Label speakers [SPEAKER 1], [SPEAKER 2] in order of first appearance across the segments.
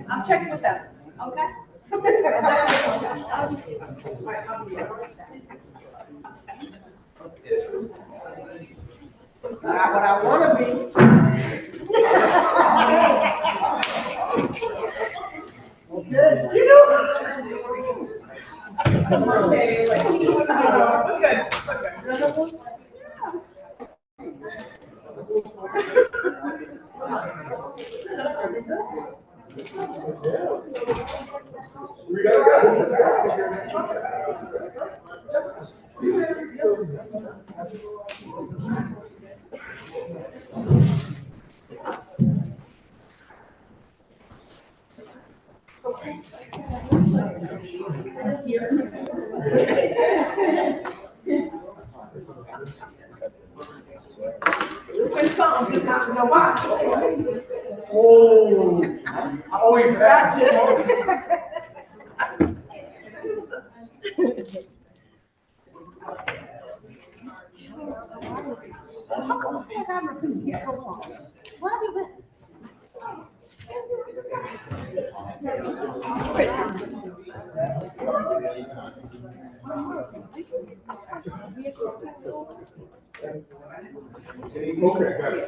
[SPEAKER 1] I'll check with them, okay? Not what I wanna be. Okay. You know. Okay, like, okay. We Oh, we got it. How come you guys haven't seen me so long? Where have you been? Okay, got it.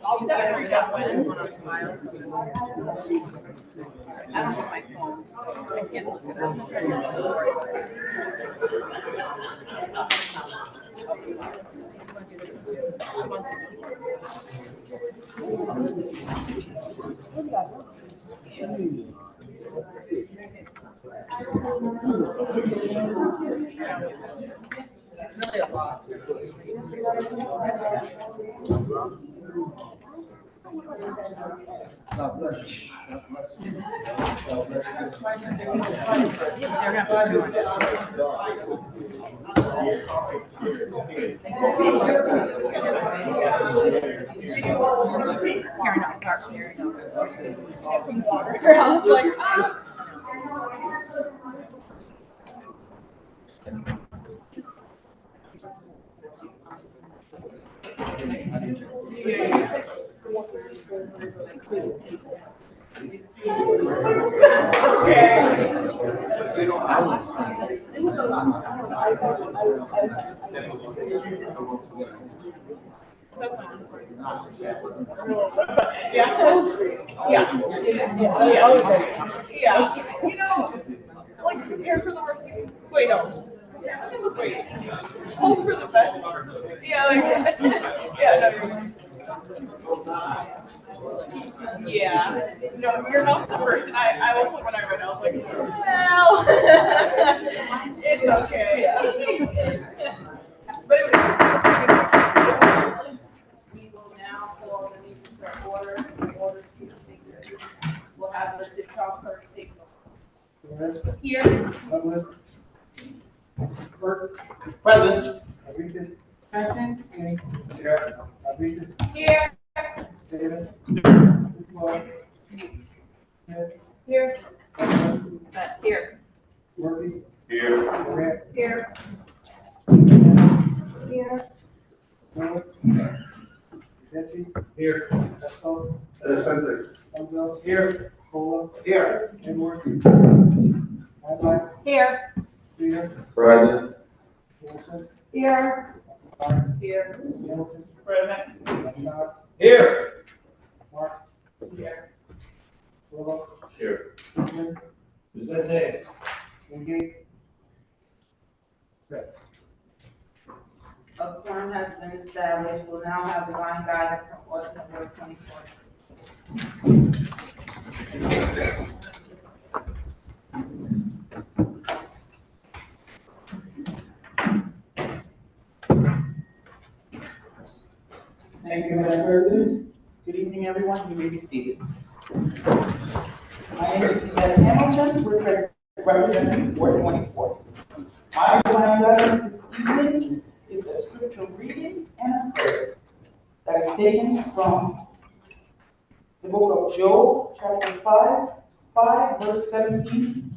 [SPEAKER 2] I'll definitely get one on file. I don't have my phone. I can't look it up. It's really a lot.
[SPEAKER 3] God bless you. God bless you. God bless you.
[SPEAKER 2] They're gonna be doing tearing up parts here. I was like, ah. Yeah. You know, like prepare for the worst. Wait, no. Wait. Hope for the best. Yeah, like, yeah, no. Yeah. No, you're not the person. I also, when I read it, I was like, well, it's okay. But it was we will now call the meeting to order. We'll have the TikTok clerk take here.
[SPEAKER 3] Present.
[SPEAKER 1] Present.
[SPEAKER 2] Here.
[SPEAKER 1] Davis.
[SPEAKER 2] Here. Here.
[SPEAKER 1] Murphy.
[SPEAKER 3] Here.
[SPEAKER 1] Grant.
[SPEAKER 2] Here.
[SPEAKER 1] Here. Miller. Betsy.
[SPEAKER 3] Here.
[SPEAKER 1] Esco.
[SPEAKER 3] Present.
[SPEAKER 1] Elder.
[SPEAKER 3] Here.
[SPEAKER 1] Cola.
[SPEAKER 3] Here.
[SPEAKER 1] Edward. Adlai.
[SPEAKER 2] Here.
[SPEAKER 1] Peter.
[SPEAKER 3] Present.
[SPEAKER 1] Wilson.
[SPEAKER 2] Here.
[SPEAKER 1] Mark.
[SPEAKER 2] Here.
[SPEAKER 1] Hamilton.
[SPEAKER 2] Present.
[SPEAKER 1] Scott.
[SPEAKER 3] Here.
[SPEAKER 1] Mark.
[SPEAKER 2] Here.
[SPEAKER 1] Willow.
[SPEAKER 3] Here.
[SPEAKER 1] Pittman.
[SPEAKER 3] Present.
[SPEAKER 1] Wingate.
[SPEAKER 2] A quorum has been established. We'll now have divine guidance from ordinance number 24.
[SPEAKER 4] Thank you, Madam President. Good evening, everyone. You may be seated. My name is Ed Hamilton, representing Ward 24. My divine guidance this evening is a scripture reading and a prayer that is taken from the book of Job, chapter 5, verse 17,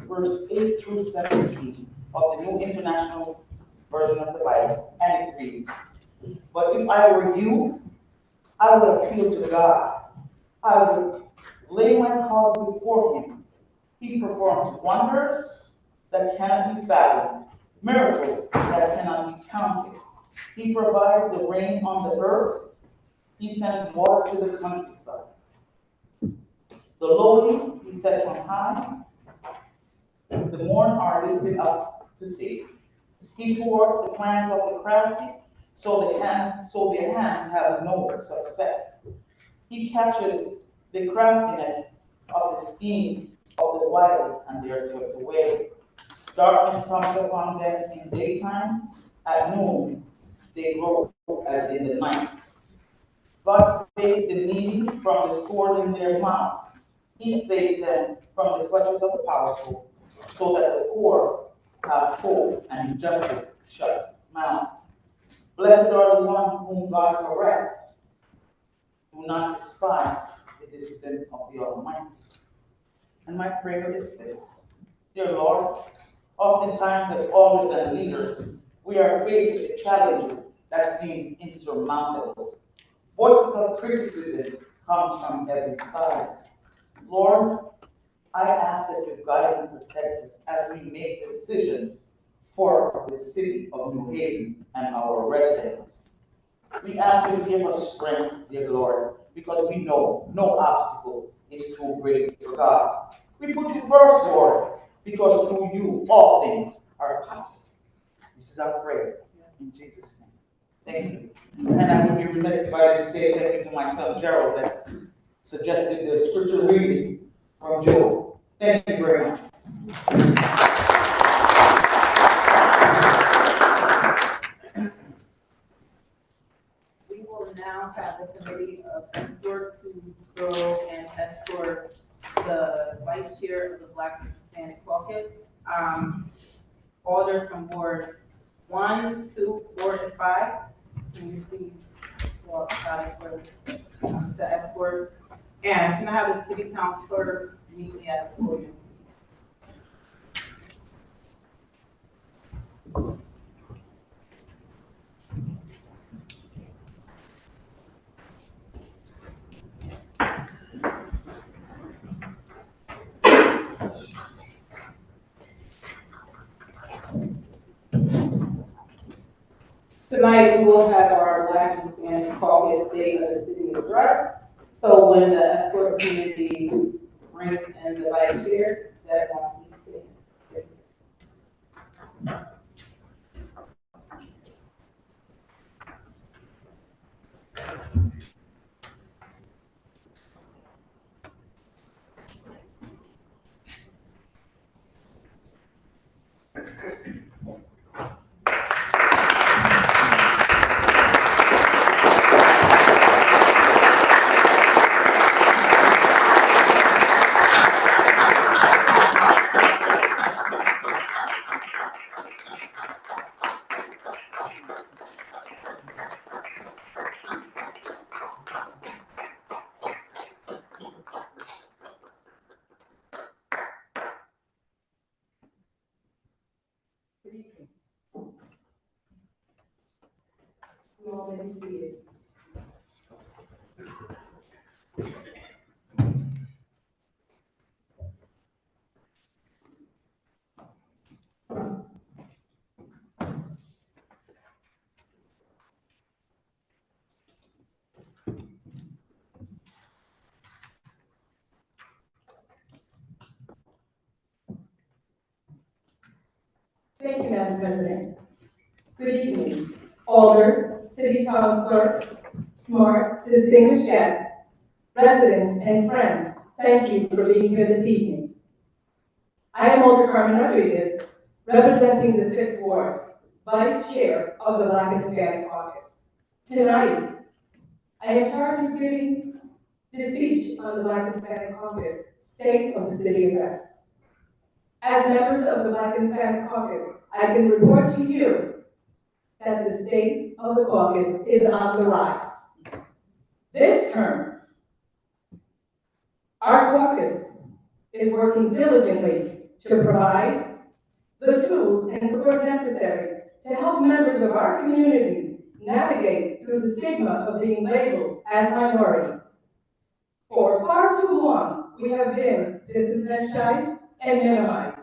[SPEAKER 4] verse 8 through 17 of the New International Version of the Bible, and it reads, "But if I were you, I would appeal to God. I would lay my cause before him. He performs wonders that cannot be fathomed, miracles that cannot be counted. He provides the rain on the earth. He sends water to the countryside. The lowly he sets on high. The mourn are lifted up to see. He thwarts the plans of the crafty, so their hands have no success. He catches the craftiness of the schemes of the wily, and they are swept away. Darkness comes upon them in daytime, at noon they grow as in the night. God saves the needy from the sword in their mouth. He saves them from the clutches of the powerful, so that the poor have hope and injustice shuts mouth. Blessed are the ones whom God corrects. Do not despise the discipline of the Almighty. And my prayer is this. Dear Lord, oftentimes as elders and leaders, we are faced with challenges that seem insurmountable. Voices of criticism comes from every side. Lord, I ask that you guide and protect us as we make decisions for the city of New Haven and our residents. We ask you to give us strength, dear Lord, because we know no obstacle is too great for God. We put you first, Lord, because through you all things are possible. This is our prayer in Jesus' name. Thank you. And I would be remiss if I didn't say thank you to my son Cheryl that suggested the scripture reading from Job. Thank you very much.
[SPEAKER 5] We will now have the committee of escort to go and escort the vice chair of the Black and Hispanic Caucus. Alders from Ward 1, 2, 4, and 5. Can you please walk outside for to escort? And can I have the city town clerk meet me at the podium? Tonight, we will have our Black and Spanish Caucus State of the City address. So when the escort committee brings in the vice chair, that won't be seen. You all may be seated.
[SPEAKER 6] Thank you, Madam President. Good evening, Alders, City Town Clerk, smart, distinguished guests, residents, and friends. Thank you for being here this evening. I am Alder Carmen Rodriguez, representing the 6th Ward, Vice Chair of the Black and Hispanic Caucus. Tonight, I am tired of giving this speech on the Black and Hispanic Caucus State of the City address. As members of the Black and Hispanic Caucus, I can report to you that the state of the caucus is on the rise. This term, our caucus is working diligently to provide the tools and support necessary to help members of our communities navigate through the stigma of being labeled as minorities. For far too long, we have been disenfranchised and minimized,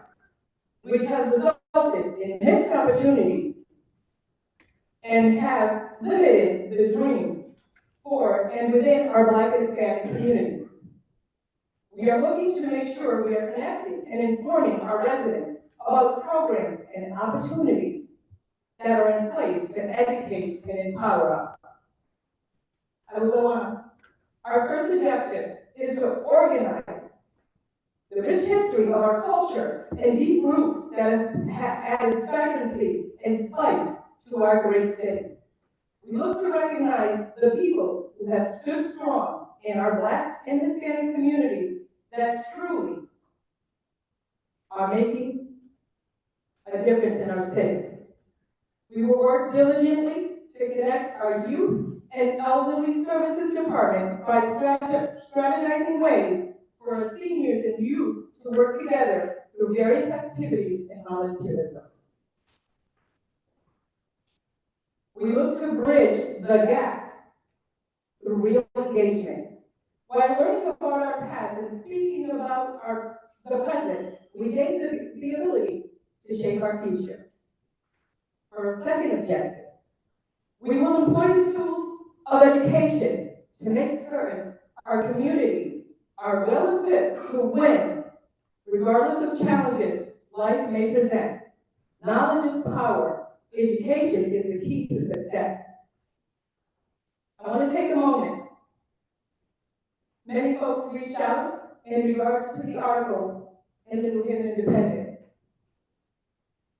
[SPEAKER 6] which has resulted in missed opportunities and have limited the dreams for and within our Black and Hispanic communities. We are looking to make sure we are connecting and informing our residents about programs and opportunities that are in place to educate and empower us. I will go on. Our first objective is to organize the rich history of our culture and deep roots that have added vibrancy and spice to our great city. We look to recognize the people who have stood strong in our Black and Hispanic communities that truly are making a difference in our city. We will work diligently to connect our youth and elderly services department by strategizing ways for our seniors and youth to work together through various activities and volunteerism. We look to bridge the gap through real engagement. While learning about our past and speaking about the present, we gain the ability to shape our future. For our second objective, we will employ the tools of education to make certain our communities are well equipped to win, regardless of challenges life may present. Knowledge is power. Education is the key to success. I want to take a moment. Many folks reached out in regards to the article in the New Haven Independent.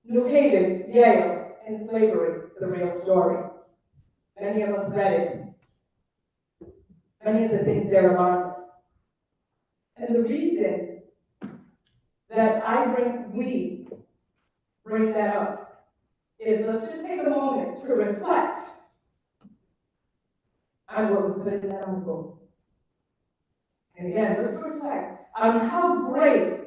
[SPEAKER 6] New Haven, Yale, and slavery, the real story. Many of us read it. Many of the things there alarm us. And the reason that we bring that up is let's just take a moment to reflect on what was put in that article. And again, let's reflect on how great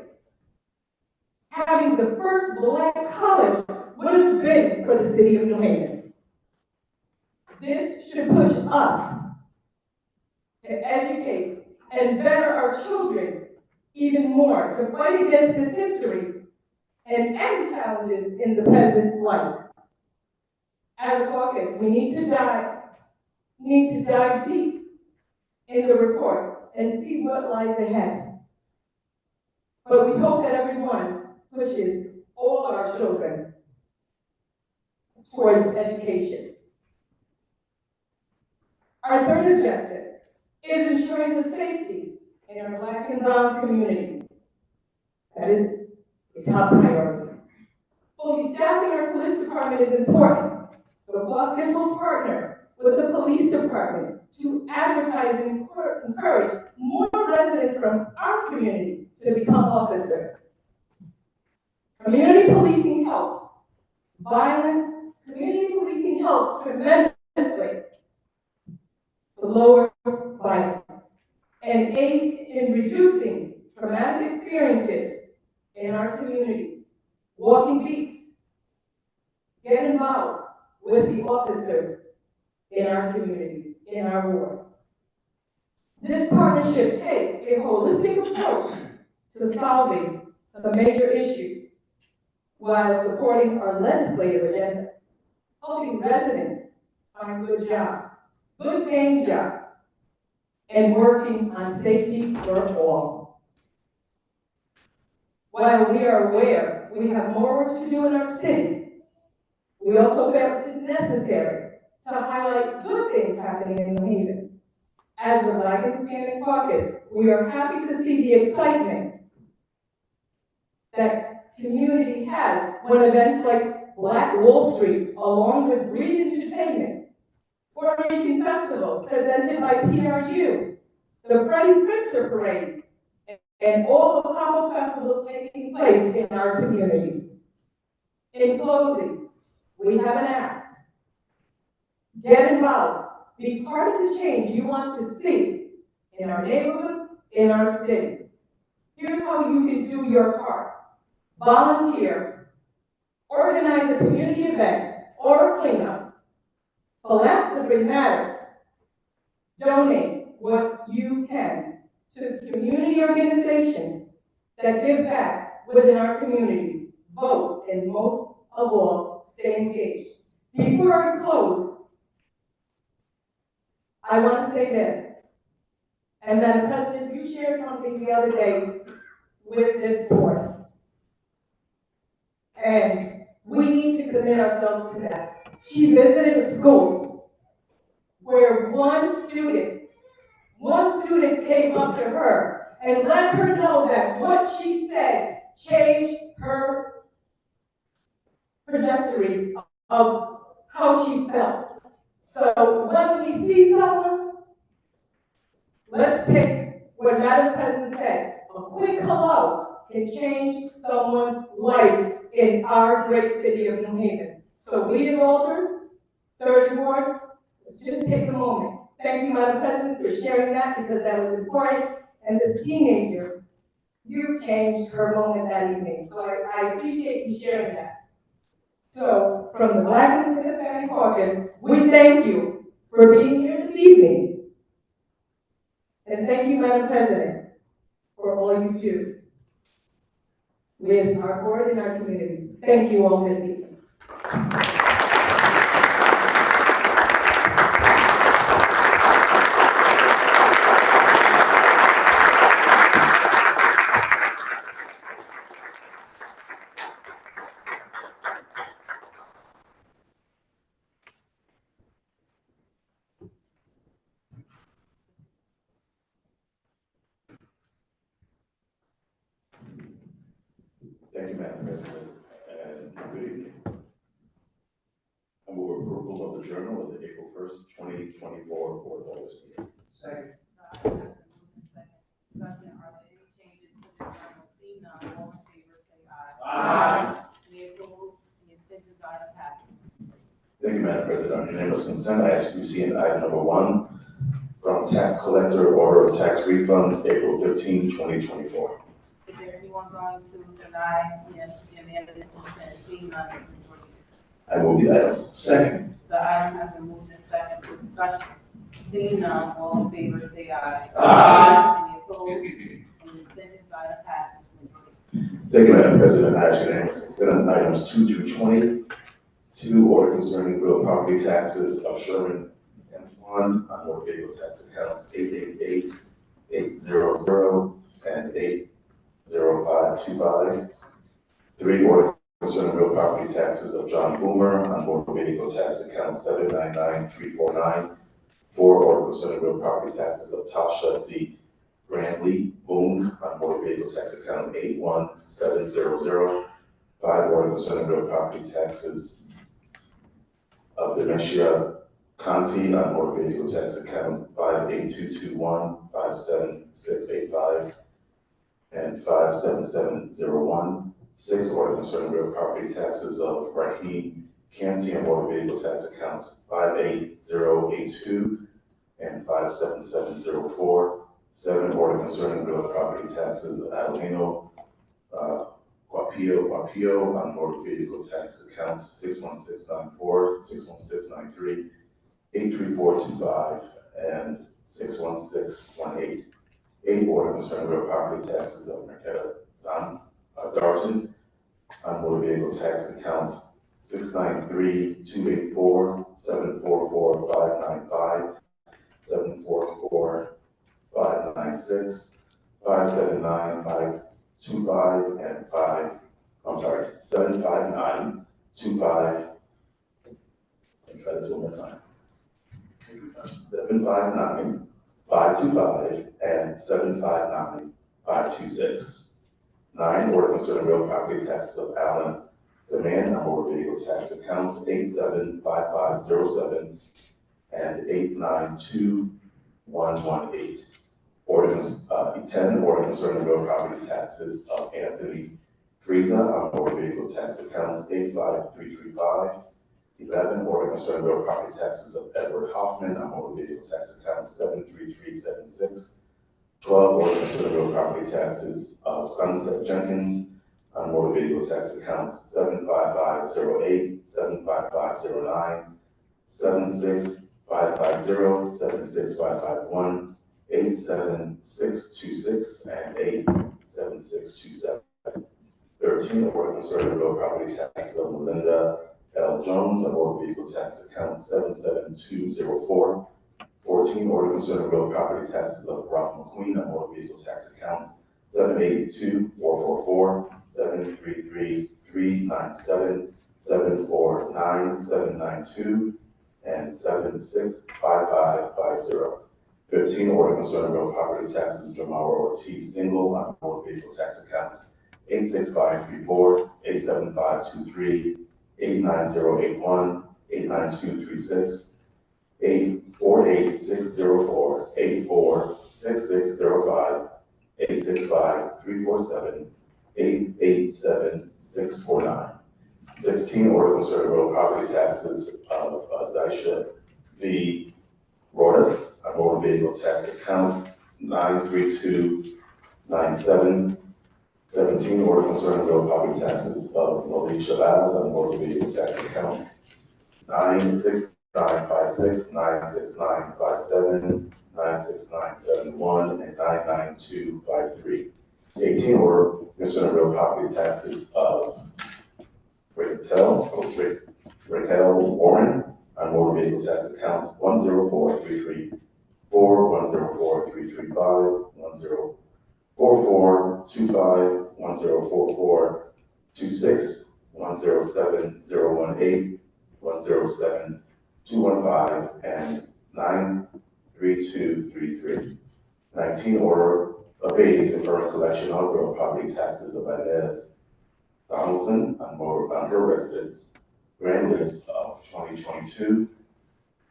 [SPEAKER 6] having the first Black college would have been for the city of New Haven. This should push us to educate and better our children even more, to fight against this history and any challenges in the present life. As a caucus, we need to dive deep in the report and see what lies ahead. But we hope that everyone pushes all our children towards education. Our third objective is ensuring the safety in our Black and brown communities. That is a top priority. Fully staffing our police department is important. The caucus will partner with the police department to advertise and encourage more residents from our community to become officers. Community policing helps. Community policing helps tremendously to lower violence and aids in reducing traumatic experiences in our communities. Walking beats. Get involved with the officers in our communities, in our wards. This partnership takes a holistic approach to solving some major issues while supporting our legislative agenda, helping residents find good jobs, good paying jobs, and working on safety for all. While we are aware we have more work to do in our city, we also felt it necessary to highlight good things happening in New Haven. As the Black and Hispanic Caucus, we are happy to see the excitement that community has when events like Black Wall Street, along with Reed Entertainment, Puerto Rican Festival presented by PRU, the Freddie Prinzer Parade, and all the Apollo festivals taking place in our communities. In closing, we have an ask. Get involved. Be part of the change you want to see in our neighborhoods, in our city. Here's how you can do your part. Volunteer. Organize a community event or a cleanup. Philanthropy matters. Donate what you can to community organizations that give back within our communities. Vote, and most of all, stay engaged. Before I close, I want to say this, and Madam President, you shared something the other day with this board, and we need to commit ourselves to that. She visited a school where one student came up to her and let her know that what she said changed her trajectory of how she felt. So when we see someone, let's take what Madam President said. A quick hello can change someone's life in our great city of New Haven. So we as Alders, 30 wards, let's just take a moment. Thank you, Madam President, for sharing that because that was important. And this teenager, you changed her moment that evening. So I appreciate you sharing that. So from the Black and Hispanic Caucus, we thank you for being here this evening. And thank you, Madam President, for all you do with our board and our communities. Thank you all this evening.
[SPEAKER 3] Thank you, Madam President, and good evening. I move approval of the journal of the April 1st, 2024 Board of Alders meeting.
[SPEAKER 1] Second.
[SPEAKER 2] Discussion, are there any changes to the journal? See none, all in favor, say aye.
[SPEAKER 1] Aye.
[SPEAKER 2] Any opposed, any abstentions, item passes.
[SPEAKER 3] Thank you, Madam President. On unanimous consent, I ask you to see in item number 1 from tax collector, order of tax refunds, April 15, 2024.
[SPEAKER 2] Is there anyone going to deny in the end of this consent? See none,
[SPEAKER 3] I move the item. Second.
[SPEAKER 2] the item has been moved and second for discussion. Seeing none, all in favor, say aye.
[SPEAKER 3] Aye.
[SPEAKER 2] Any opposed, any abstentions, item passes.
[SPEAKER 3] Thank you, Madam President. I ask unanimous consent items 2 through 20. 2, order concerning real property taxes of Sherman and 1 on motor vehicle tax accounts 888, 800, and 80525. 3, order concerning real property taxes of John Boomer on motor vehicle tax account 799349. 4, order concerning real property taxes of Tasha D. Brandley Boone on motor vehicle tax account 81700. 5, order concerning real property taxes of Demetria Conti on motor vehicle tax account 58221, 57685, and 57701. 6, order concerning real property taxes of Raheem Canty on motor vehicle tax accounts 58082 and 57704. 7, order concerning real property taxes of Adelino Guapio on motor vehicle tax accounts 61694, 61693, 83425, and 61618. 8, order concerning real property taxes of Marquetta Darton on motor vehicle tax accounts 693-284, 744-595, 744-596, 579-525, and 759-25. Let me try this one more time. 759-525 and 759-526. 9, order concerning real property taxes of Allen Demand on motor vehicle tax accounts 875507 and 892118. Ordinance 10, order concerning real property taxes of Anthony Frieza on motor vehicle tax accounts 85335. 11, order concerning real property taxes of Edward Hoffman on motor vehicle tax account 73376. 12, order concerning real property taxes of Sunset Jenkins on motor vehicle tax accounts 75508, 75509, 76550, 76551, 87626, and 87627. 13, order concerning real property taxes of Melinda L. Jones on motor vehicle tax account 77204. 14, order concerning real property taxes of Ralph McQueen on motor vehicle tax accounts 7824444, 733 749 and 765550. 15, order concerning real property taxes of Jamara Ortiz Engel on motor vehicle tax accounts 86534, 87523, 89081, 89236, 848604, 846605, 865347, 887649. 16, order concerning real property taxes of Daisha V. Rodas, a motor vehicle tax account 93297. 17, order concerning real property taxes of Malik Shabazz on motor vehicle tax accounts 96956, 96957, 96971, and 99253. 18, order concerning real property taxes of Raquel Warren on motor vehicle tax accounts 10433, 1043335, 104425, 104426, 107018, 107215, and 93233. 19, order abating deferred collection of real property taxes of Inez Donaldson on her residence grand list of 2022.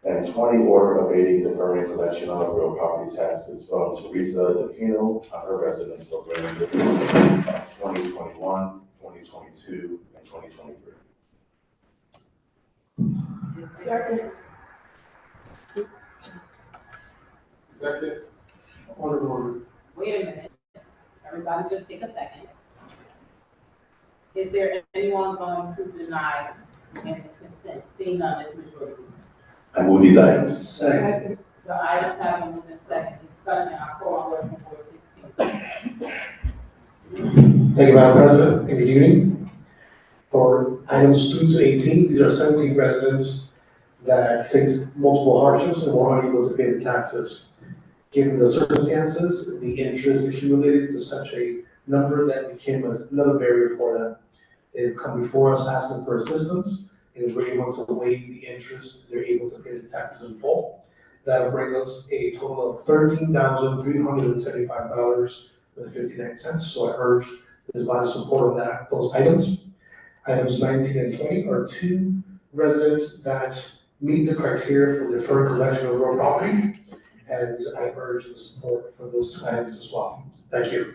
[SPEAKER 3] And 20, order abating deferring collection of real property taxes from Teresa DePino on her residence for grand list of 2021, 2022, and 2023.
[SPEAKER 6] Second.
[SPEAKER 1] Second.
[SPEAKER 4] Order.
[SPEAKER 5] Wait a minute, everybody just take a second. Is there anyone going to deny any consent? Seeing none, it's majority.
[SPEAKER 3] I move these items.
[SPEAKER 4] Second.
[SPEAKER 5] The items have been moved in second discussion. I call on order from board 16.
[SPEAKER 7] Thank you, Madam President, and good evening. For items 3 to 18, these are 17 residents that face multiple hardships and were unable to pay the taxes. Given the circumstances, the interest accumulated to such a number that became another barrier for them. They've come before us asking for assistance, and if we're able to waive the interest, they're able to pay the taxes in full. That'll bring us a total of $13,375.59. So I urge this body support on those items. Items 19 and 20 are 2 residents that meet the criteria for deferred collection of real property, and I urge the support for those 2 items as well. Thank you.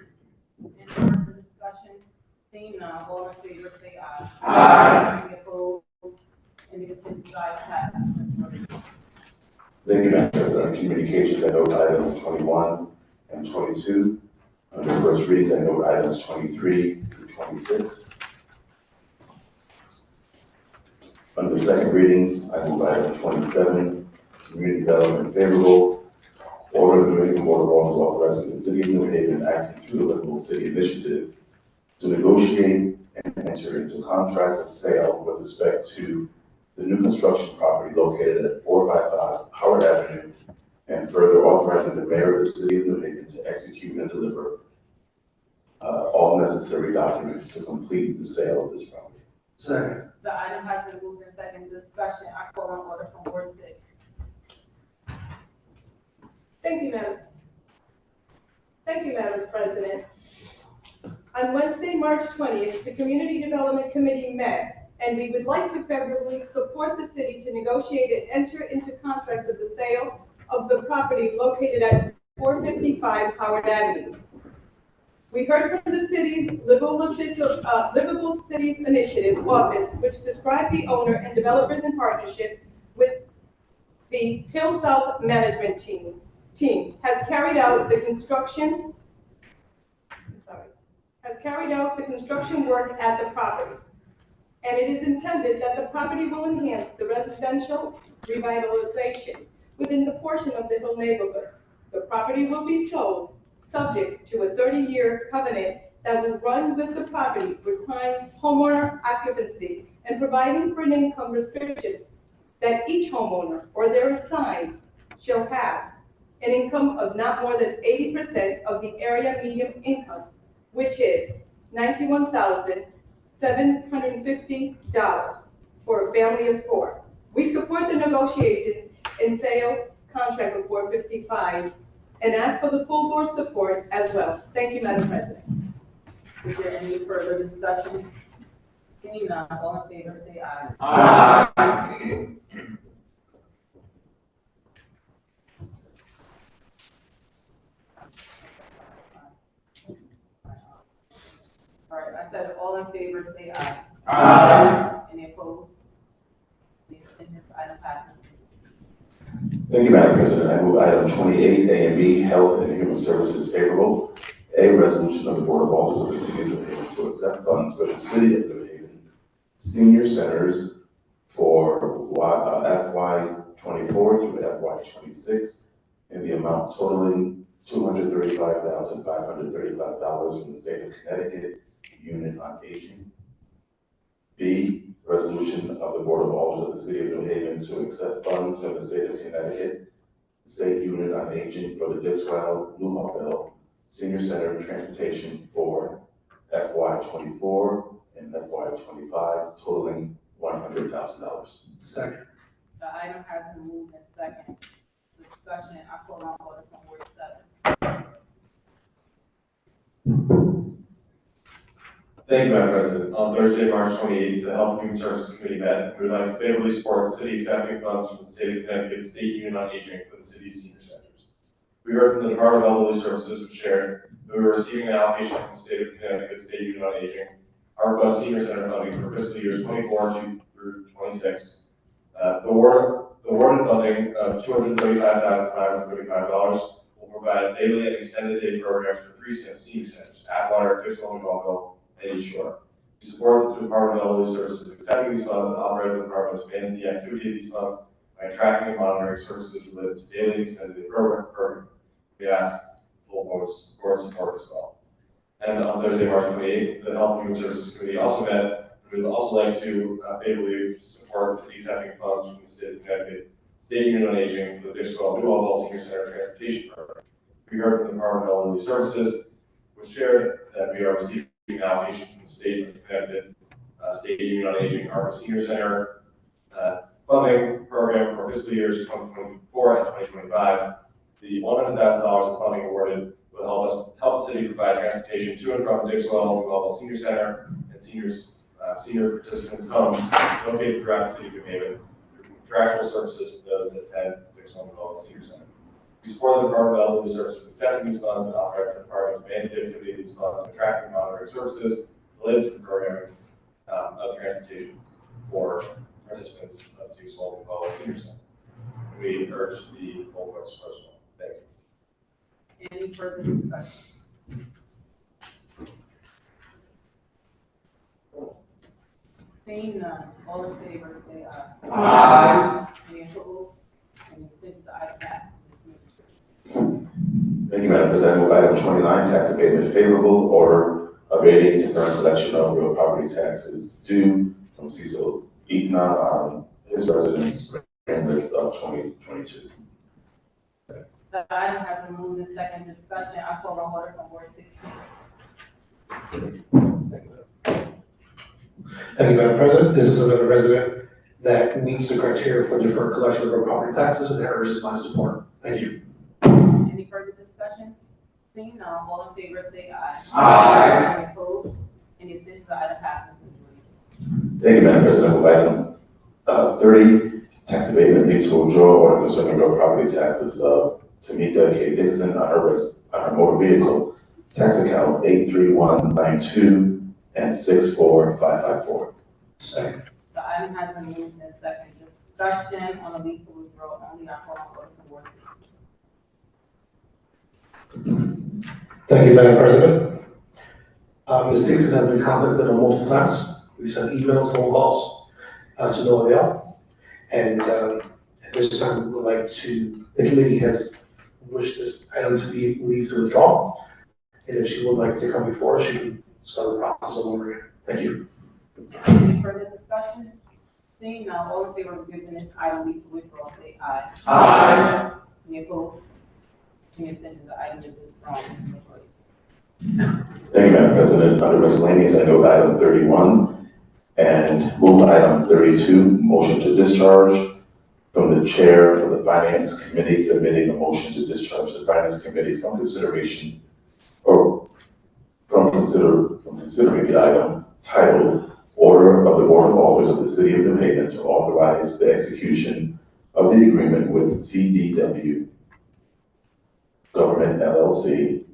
[SPEAKER 5] In order for discussion, seeing none, all in favor say aye.
[SPEAKER 3] Aye.
[SPEAKER 5] Any opposed? Any consent side pass?
[SPEAKER 3] Thank you, Madam President. Communications, I note items 21 and 22. Under first readings, I note items 23 through 26. Under second readings, I move item 27, community development favorable. Order of the New Haven Board of Aldermen authorizing the City of New Haven acting through the Livable City Initiative to negotiate and enter into contracts of sale with respect to the new construction property located at 455 Howard Avenue, and further authorizing the mayor of the City of New Haven to execute and deliver all necessary documents to complete the sale of this property.
[SPEAKER 7] Second.
[SPEAKER 5] The item has been moved in second discussion. I call on order from board 6.
[SPEAKER 6] Thank you, Madam President. On Wednesday, March 20th, the Community Development Committee met, and we would like to favorably support the city to negotiate and enter into contracts of the sale of the property located at 455 Howard Avenue. We heard from the city's Livable Cities Initiative Office, which described the owner and developers in partnership with the Hill South Management team has carried out the construction work at the property. And it is intended that the property will enhance the residential revitalization within the portion of the Hill neighborhood. The property will be sold, subject to a 30-year covenant that will run with the property, requiring homeowner occupancy and providing for an income restriction that each homeowner or their assigns shall have an income of not more than 80% of the area median income, which is $91,750 for a family of 4. We support the negotiations and sale contract of 455 and ask for the full board support as well. Thank you, Madam President.
[SPEAKER 5] Is there any further discussion? Seeing none, all in favor, say aye.
[SPEAKER 1] Aye.
[SPEAKER 5] All right, I said all in favor, say aye.
[SPEAKER 1] Aye.
[SPEAKER 5] Any opposed? Any abstentions? Item passes.
[SPEAKER 3] Thank you, Madam President. I move item 28, A and B, Health and Human Services favorable. A resolution of the Board of Alders of the City of New Haven to accept funds for the City of New Haven senior centers for FY24 through FY26 in the amount totaling $235,535 from the State of Connecticut Unit on Aging. B, resolution of the Board of Alders of the City of New Haven to accept funds from the State of Connecticut State Unit on Aging for the Dixwell Newhallville Senior Center Transportation for FY24 and FY25 totaling $100,000.
[SPEAKER 7] Second.
[SPEAKER 5] The item has been moved and second. Discussion, I call on order from Ward 7.
[SPEAKER 8] Thank you, Madam President. On Thursday, March 28th, the Health and Human Services Committee met. We would like to favorably support the city accepting funds from the State of Connecticut State Union on Aging for the city's senior centers. We heard from the Department of Elderly Services, which shared that we were receiving an allocation from the State of Connecticut State Union on Aging, our request senior center funding for fiscal years 24 through 26. The awarded funding of $235,535 will provide daily and extended day programs for 3 senior centers, Atwater, Dixwell, and Walville, and East Shore. We support the Department of Elderly Services accepting these funds and authorize the department to manage the activity of these funds by tracking and monitoring services related to daily and extended day program. We ask full board support as well. And on Thursday, March 28th, the Health and Human Services Committee also met. We would also like to favorably support the city accepting funds from the State of Connecticut State Union on Aging for the Dixwell Newhallville Senior Center Transportation Program. We heard from the Department of Elderly Services, which shared that we are receiving allocation from the State of Connecticut State Union on Aging, our senior center funding program for fiscal years 2024 and 2025. The $100,000 of funding awarded will help the city provide transportation to and from Dixwell Newhallville Senior Center and senior participants' homes located throughout the city of New Haven through contractual services to those that attend Dixwell Newhallville Senior Center. We support the Department of Elderly Services accepting these funds and authorize the department to manage the activity of these funds and tracking and monitoring services related to the programming of transportation for participants of Dixwell Newhallville Senior Center. We urge the full board support as well. Thank you.
[SPEAKER 5] Any further discussion? Seeing none, all in favor, say aye.
[SPEAKER 1] Aye.
[SPEAKER 5] Any opposed? Any abstentions? Item passes.
[SPEAKER 3] Thank you, Madam President. I move item 29, tax abatement favorable, order abating deferred collection of real property taxes due from Cecil Eaton on his residence grand list of 2022.
[SPEAKER 5] The item has been moved in second. Discussion, I call on order from Ward 16.
[SPEAKER 7] Thank you, Madam President. This is another resident that meets the criteria for deferred collection of our property taxes and urges my support. Thank you.
[SPEAKER 5] Any further discussion? Seeing none, all in favor, say aye.
[SPEAKER 1] Aye.
[SPEAKER 5] Any opposed? Any abstentions? Item passes.
[SPEAKER 3] Thank you, Madam President. I move item 30, tax abatement due to withdrawal order concerning real property taxes of Tamika K. Dixon on her motor vehicle tax account 83192 and 64554.
[SPEAKER 7] Second.
[SPEAKER 5] The item has been moved in second. Discussion on the leave to withdraw only. I call on order from Ward 16.
[SPEAKER 7] Thank you, Madam President. Ms. Dixon has been contacted on multiple times. We've sent emails, phone calls to no avail. And this time we would like to, the committee has wished this item to be leave to withdraw. And if she would like to come before us, she can start the process all over again. Thank you.
[SPEAKER 5] Any further discussion? Seeing none, all in favor of giving this item leave to withdraw, say aye.
[SPEAKER 1] Aye.
[SPEAKER 5] Any opposed? Any abstentions? The item is withdrawn.
[SPEAKER 3] Thank you, Madam President. Under miscellaneous, I note item 31 and move item 32, motion to discharge from the chair of the Finance Committee, submitting a motion to discharge the Finance Committee from consideration or from considering the item titled Order of the Board of Alders of the City of New Haven to authorize the execution of the agreement with CDW Government LLC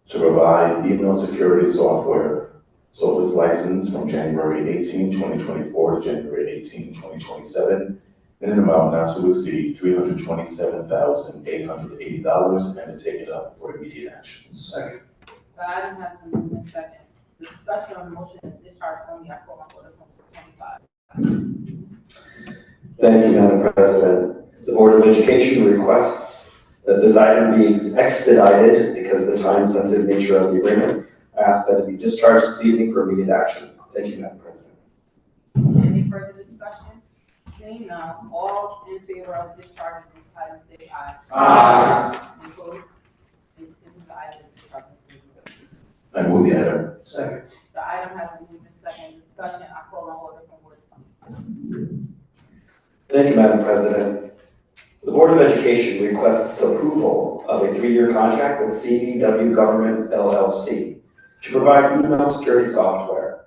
[SPEAKER 3] to provide email security software service license from January 18, 2024 to January 18, 2027 in an amount not to exceed $327,880 and to take it up for immediate action.
[SPEAKER 7] Second.
[SPEAKER 5] The item has been moved in second. Discussion on the motion to discharge only. I call on order from 25.
[SPEAKER 9] Thank you, Madam President. The Board of Education requests that this item be expedited because of the time-sensitive nature of the agreement. I ask that it be discharged this evening for immediate action. Thank you, Madam President.
[SPEAKER 5] Any further discussion? Seeing none, all in favor of discharging this item, say aye.
[SPEAKER 1] Aye.
[SPEAKER 5] Any opposed? Any abstentions? The item is discharged.
[SPEAKER 3] I move the item.
[SPEAKER 7] Second.
[SPEAKER 5] The item has been moved in second. Discussion, I call on order from Ward 25.
[SPEAKER 9] Thank you, Madam President. The Board of Education requests approval of a 3-year contract with CDW Government LLC to provide email security software.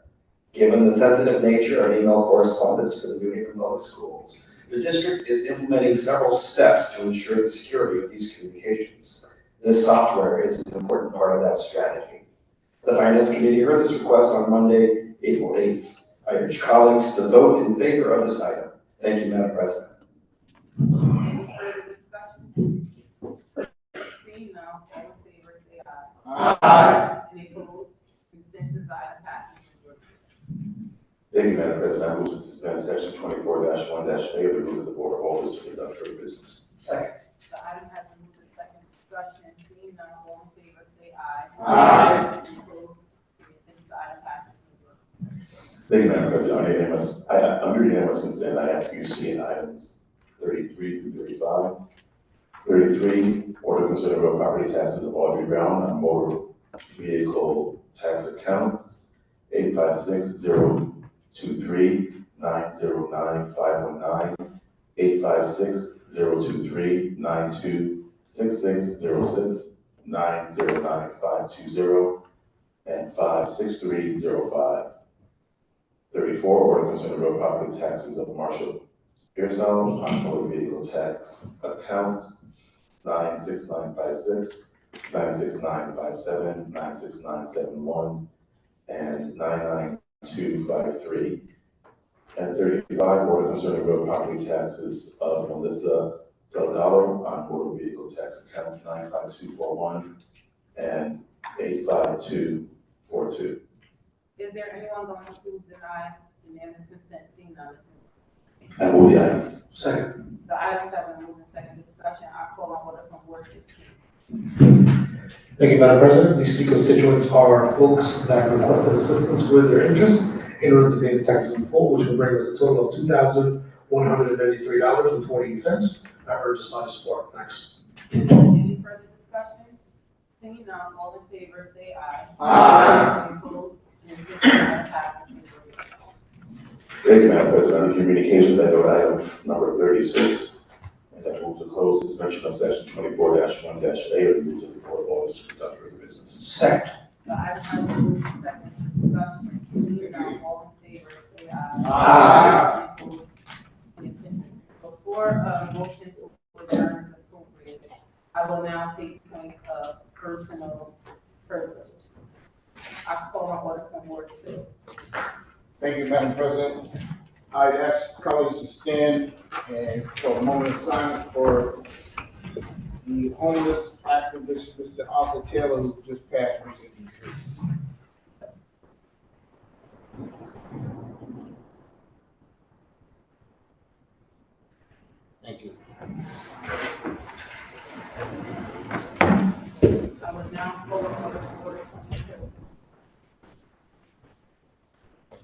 [SPEAKER 9] Given the sensitive nature of email correspondence for the New Haven Public Schools, the district is implementing several steps to ensure the security of these communications. This software is an important part of that strategy. The Finance Committee heard this request on Monday, April 8th. I urge colleagues to vote in favor of this item. Thank you, Madam President.
[SPEAKER 5] Any further discussion? Seeing none, all in favor, say aye.
[SPEAKER 1] Aye.
[SPEAKER 5] Any opposed? Abstentions? The item passes.
[SPEAKER 3] Thank you, Madam President. I move to suspend section 24-1-A of the rules of the Board of Alders to conduct further business.
[SPEAKER 7] Second.
[SPEAKER 5] The item has been moved in second. Discussion, seeing none, all in favor, say aye.
[SPEAKER 1] Aye.
[SPEAKER 5] Any opposed? Any abstentions? The item passes.
[SPEAKER 3] Thank you, Madam President. Under unanimous consent, I ask you to see in items 33 through 35. 33, order concerning real property taxes of Audrey Brown on motor vehicle tax accounts 856-023-909-519, 856-023-926606, 909-520, and 56305. 34, order concerning real property taxes of Marshall Pearsall on motor vehicle tax accounts 96956, 96957, 96971, and 99253. And 35, order concerning real property taxes of Melissa Salgado on motor vehicle tax accounts 95241 and 85242.
[SPEAKER 5] Is there anyone going to deny unanimous consent? Seeing none.
[SPEAKER 3] I move the items.
[SPEAKER 7] Second.
[SPEAKER 5] The items have been moved in second. Discussion, I call on order from Ward 16.
[SPEAKER 7] Thank you, Madam President. These three constituents are folks that requested assistance with their interest in order to pay the taxes in full, which will bring us a total of $2,193.48. I urge this body support. Thanks.
[SPEAKER 5] Any further discussion? Seeing none, all in favor, say aye.
[SPEAKER 1] Aye.
[SPEAKER 5] Any opposed? Any abstentions? The item passes.
[SPEAKER 3] Thank you, Madam President. Under communications, I note item number 36. And I move to close suspension of section 24-1-A of the rules of the Board of Alders to conduct further business.
[SPEAKER 7] Second.
[SPEAKER 5] The item has been moved in second. Discussion, seeing none, all in favor, say aye.
[SPEAKER 1] Aye.
[SPEAKER 5] Any opposed? Any abstentions? Before motion to adjourn is appropriate, I will now take point of personal privilege. I call on order from Ward 2.
[SPEAKER 1] Thank you, Madam President. I'd ask colleagues to stand and for a moment of silence for the homeless activist, Mr. Arthur Taylor, who just passed recently.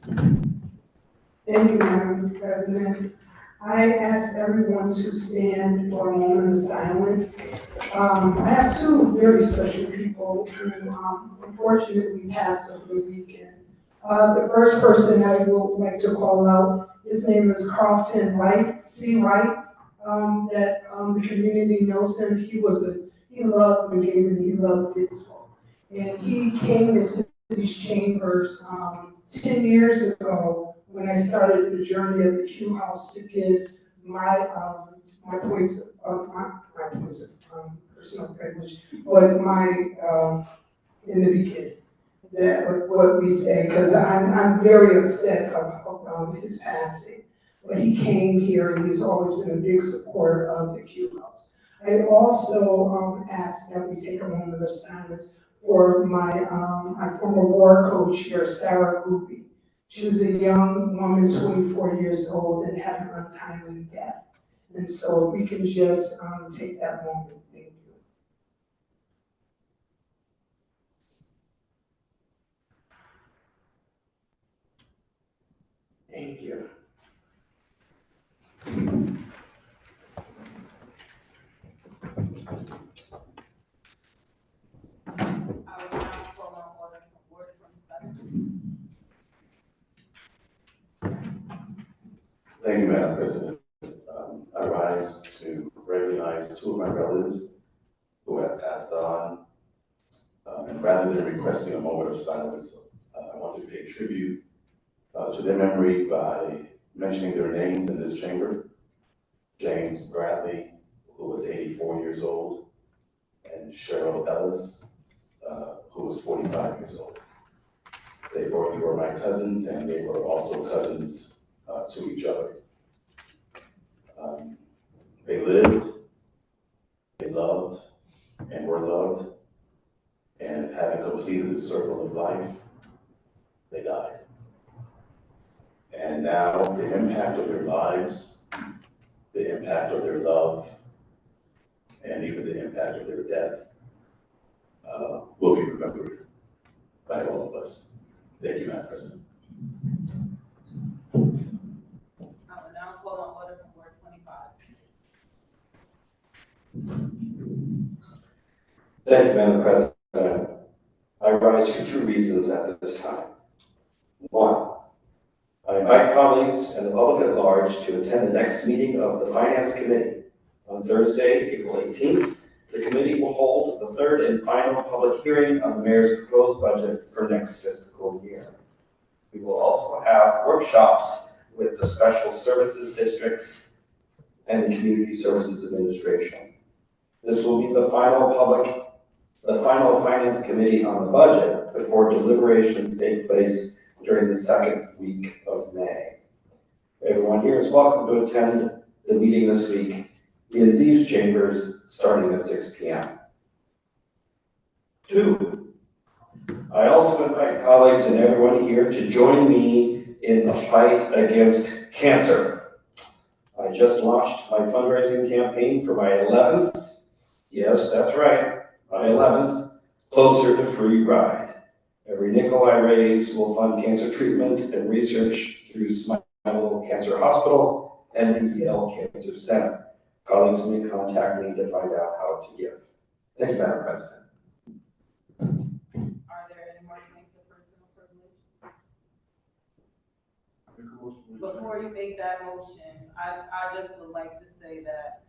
[SPEAKER 10] Thank you, Madam President. I ask everyone to stand for a moment of silence. I have two very special people who unfortunately passed over the weekend. The first person I would like to call out, his name is Carlton Wright, C. Wright, that the community knows him. He loved New Haven, he loved Dixville. And he came into these chambers 10 years ago when I started the journey of the Q House to give my points of personal privilege, but in the beginning, that what we say, because I'm very upset about his passing. But he came here and he's always been a big supporter of the Q House. I also ask that we take a moment of silence for my former war coach here, Sarah Ruby. She was a young woman, 24 years old, and had an untimely death. And so if we can just take that moment. Thank you. Thank you.
[SPEAKER 3] Thank you, Madam President. I rise to recognize two of my relatives who have passed on. And rather than requesting a moment of silence, I want to pay tribute to their memory by mentioning their names in this chamber. James Bradley, who was 84 years old, and Cheryl Ellis, who was 45 years old. They both were my cousins, and they were also cousins to each other. They lived, they loved, and were loved, and having completed the circle of life, they died. And now the impact of their lives, the impact of their love, and even the impact of their death will be remembered by all of us. Thank you, Madam President.
[SPEAKER 5] I will now call on order from Ward 25.
[SPEAKER 9] Thank you, Madam President. I rise for two reasons at this time. One, I invite colleagues and the public at large to attend the next meeting of the Finance Committee. On Thursday, April 18th, the committee will hold the third and final public hearing on the mayor's proposed budget for next fiscal year. We will also have workshops with the special services districts and the Community Services Administration. This will be the final Finance Committee on the budget before deliberations take place during the second week of May. Everyone here is welcome to attend the meeting this week in these chambers starting at 6 p.m. Two, I also invite colleagues and everyone here to join me in the fight against cancer. I just launched my fundraising campaign for my 11th, yes, that's right, my 11th Closer to Free ride. Every nickel I raise will fund cancer treatment and research through Smile Cancer Hospital and the Yale Cancer Center. Colleagues may contact me to find out how to give. Thank you, Madam President.
[SPEAKER 5] Are there any more things of personal privilege? Before you make that motion, I just would like to say that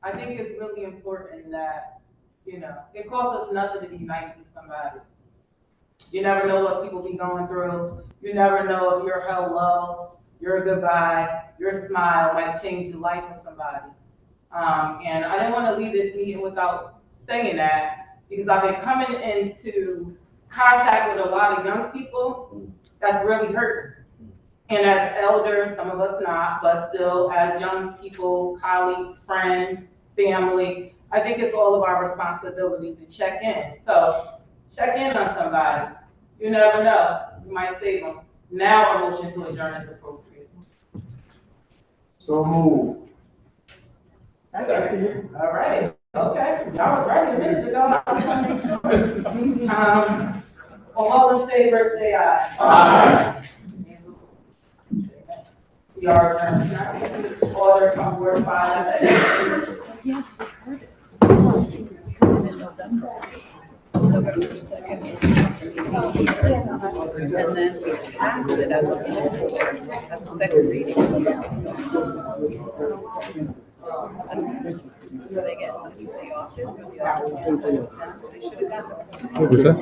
[SPEAKER 5] I think it's really important that, you know, it costs us nothing to be nice to somebody. You never know what people be going through. You never know if your hello, your goodbye, your smile might change the life of somebody. And I didn't want to leave this meeting without saying that, because I've been coming into contact with a lot of young people that's really hurt. And as elders, some of us not, but still as young people, colleagues, friends, family, I think it's all of our responsibility to check in. So check in on somebody. You never know, you might save them. Now a motion to adjourn is appropriate.
[SPEAKER 1] So move.
[SPEAKER 9] Second.
[SPEAKER 5] All right, okay, y'all was ready a minute ago. All in favor, say aye.
[SPEAKER 1] Aye.
[SPEAKER 5] We are adjourned. Order from Ward 5.
[SPEAKER 2] Yes, we heard it. In November. November 2nd. And then we passed it as a second reading. When they get to the office, when the office gets them, they should have gotten it.
[SPEAKER 11] What was that?